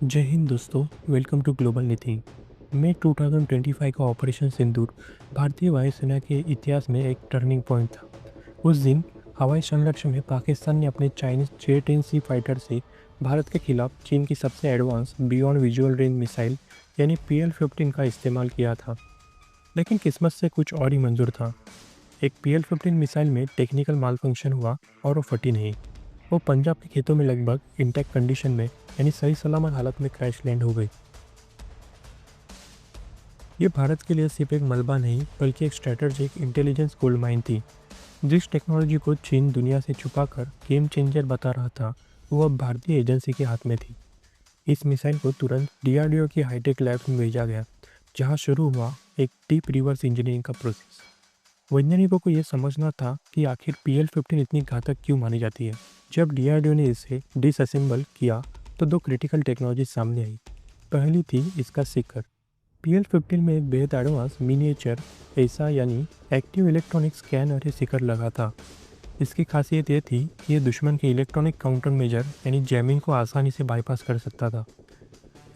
जय हिंद दोस्तों, welcome to global नीति। मई 2025 का ऑपरेशन सिंदूर भारतीय वायुसेना के इतिहास में एक टर्निंग पॉइंट था। उस दिन हवाई संघर्ष में पाकिस्तान ने अपने चाइनीज J-10C फाइटर से भारत के खिलाफ चीन की सबसे advance beyond visual range missile यानी PL-15 का इस्तेमाल किया था। लेकिन किस्मत से कुछ और ही मंजूर था। एक PL-15 मिसाइल में टेक्निकल माल फंक्शन हुआ और वो फटी नहीं। वो पंजाब के खेतों में लगभग इंटैक्ट कंडीशन में यानी सही सलामत हालत में क्रैश लैंड हो गई। ये भारत के लिए सिर्फ एक मलबा नहीं बल्कि एक स्ट्रेटेजिक इंटेलिजेंस गोल्ड माइन थी। जिस टेक्नोलॉजी को चीन दुनिया से छुपाकर गेम चेंजर बता रहा था, वो अब भारतीय एजेंसी के हाथ में थी। इस मिसाइल को तुरंत DRDO की हाईटेक लैब्स में भेजा गया, जहाँ शुरू हुआ एक डीप रिवर्स इंजीनियरिंग का प्रोसेस। वैज्ञानिकों को यह समझना था कि आखिर PL-15 इतनी घातक क्यों मानी जाती है। जब DRDO ने इसे डिसअसेंबल किया तो दो क्रिटिकल टेक्नोलॉजी सामने आई। पहली थी इसका सीकर। PL-15 में एक बेहद एडवांस मिनिएचर ऐसा यानी एक्टिव इलेक्ट्रॉनिक स्कैनर सीकर लगा था। इसकी खासियत यह थी कि यह दुश्मन के इलेक्ट्रॉनिक काउंटर मेजर यानी जैमिंग को आसानी से बाईपास कर सकता था।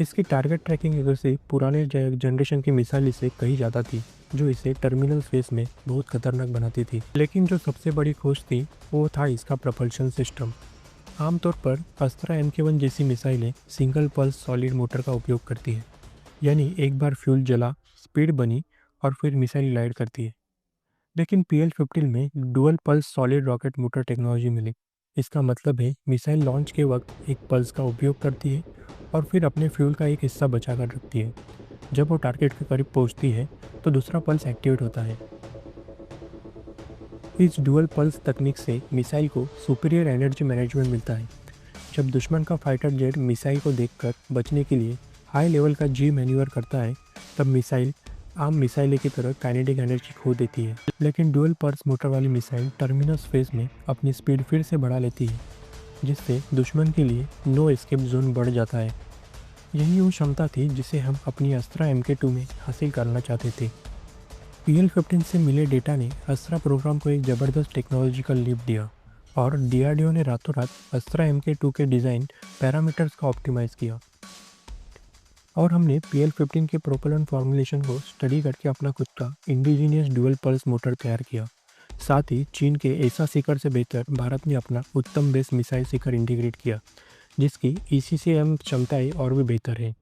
इसकी टारगेट ट्रैकिंग एक्यूरेसी पुराने जनरेशन की मिसाइल से कहीं ज़्यादा थी, जो इसे टर्मिनल फेस में बहुत खतरनाक बनाती थी। लेकिन जो सबसे बड़ी खोज थी वो था इसका प्रपल्शन सिस्टम। आमतौर पर अस्त्रा MK1 जैसी मिसाइलें सिंगल पल्स सॉलिड मोटर का उपयोग करती है, यानी एक बार फ्यूल जला, स्पीड बनी और फिर मिसाइल ग्लाइड करती है। लेकिन PL-15 में dual pulse solid rocket motor technology मिली। इसका मतलब है मिसाइल लॉन्च के वक्त एक पल्स का उपयोग करती है और फिर अपने फ्यूल का एक हिस्सा बचा कर रखती है। जब वो टारगेट के करीब पहुंचती है तो दूसरा पल्स एक्टिवेट होता है। इस डुअल पल्स तकनीक से मिसाइल को सुपीरियर एनर्जी मैनेजमेंट मिलता है। जब दुश्मन का फाइटर जेट मिसाइल को देखकर बचने के लिए हाई लेवल का जी मैन्यूवर करता है, तब मिसाइल आम मिसाइल की तरह काइनेटिक एनर्जी खो देती है। लेकिन डुअल पल्स मोटर वाली मिसाइल टर्मिनस फेज में अपनी स्पीड फिर से बढ़ा लेती है, जिससे दुश्मन के लिए नो एस्केप जोन बढ़ जाता है। यही वो क्षमता थी जिसे हम अपनी अस्त्रा MK2 में हासिल करना चाहते थे। PL-15 से मिले डेटा ने अस्त्रा प्रोग्राम को एक ज़बरदस्त टेक्नोलॉजिकल लीप दिया और DRDO ने रातों रात अस्त्रा MK2 के डिज़ाइन पैरामीटर्स का ऑप्टिमाइज़ किया। और हमने PL-15 के प्रोपेलन फॉर्मुलेशन को स्टडी करके अपना खुद का इंडिजीनियस डुअल पल्स मोटर तैयार किया। साथ ही चीन के ऐसा सीकर से बेहतर भारत ने अपना उत्तम बेस मिसाइल सीकर इंटीग्रेट किया, जिसकी ECCM क्षमताएं और भी बेहतर है।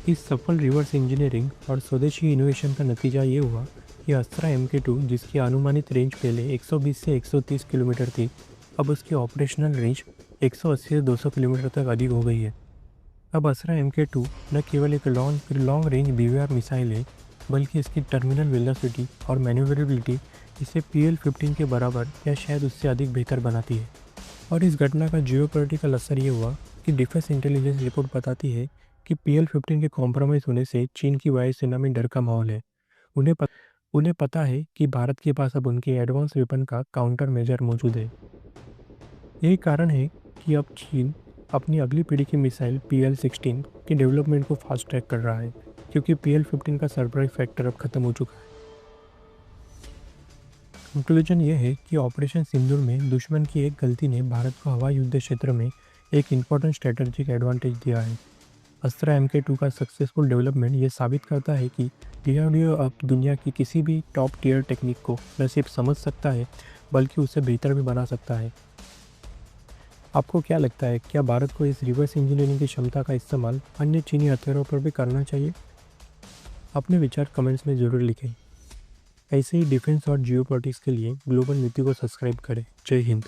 इस सफल रिवर्स इंजीनियरिंग और स्वदेशी इनोवेशन का नतीजा ये हुआ कि अस्त्रा MK2, जिसकी अनुमानित रेंज पहले 120 से 130 किलोमीटर थी, अब उसकी ऑपरेशनल रेंज 180 से 200 किलोमीटर तक अधिक हो गई है। अब अस्त्रा MK2 न केवल एक लॉन्ग रेंज BVR मिसाइल है, बल्कि इसकी टर्मिनल वेलोसिटी और मैन्यूवरेबिलिटी इसे PL-15 के बराबर या शायद उससे अधिक बेहतर बनाती है। और इस घटना का जियोपॉलिटिकल असर ये हुआ कि डिफेंस इंटेलिजेंस रिपोर्ट बताती है कि PL-15 के कॉम्प्रोमाइज़ होने से चीन की वायुसेना में डर का माहौल है। उन्हें पता है कि भारत के पास अब उनके एडवांस वेपन का काउंटर मेजर मौजूद है। यही कारण है कि अब चीन अपनी अगली पीढ़ी की मिसाइल PL-16 की डेवलपमेंट को फास्ट ट्रैक कर रहा है, क्योंकि PL-15 का सरप्राइज फैक्टर अब खत्म हो चुका है। कंक्लूजन ये है कि ऑपरेशन सिंदूर में दुश्मन की एक गलती ने भारत को हवाई युद्ध क्षेत्र में एक इम्पॉर्टेंट स्ट्रेटेजिक एडवांटेज दिया है। अस्त्रा MK2 का सक्सेसफुल डेवलपमेंट ये साबित करता है कि DRDO अब दुनिया की किसी भी टॉप टियर टेक्निक को न सिर्फ समझ सकता है, बल्कि उसे बेहतर भी बना सकता है। आपको क्या लगता है, क्या भारत को इस रिवर्स इंजीनियरिंग की क्षमता का इस्तेमाल अन्य चीनी हथियारों पर भी करना चाहिए? अपने विचार कमेंट्स में ज़रूर लिखें। ऐसे ही डिफेंस और जियोपॉलिटिक्स के लिए ग्लोबल नीति को सब्सक्राइब करें। जय हिंद।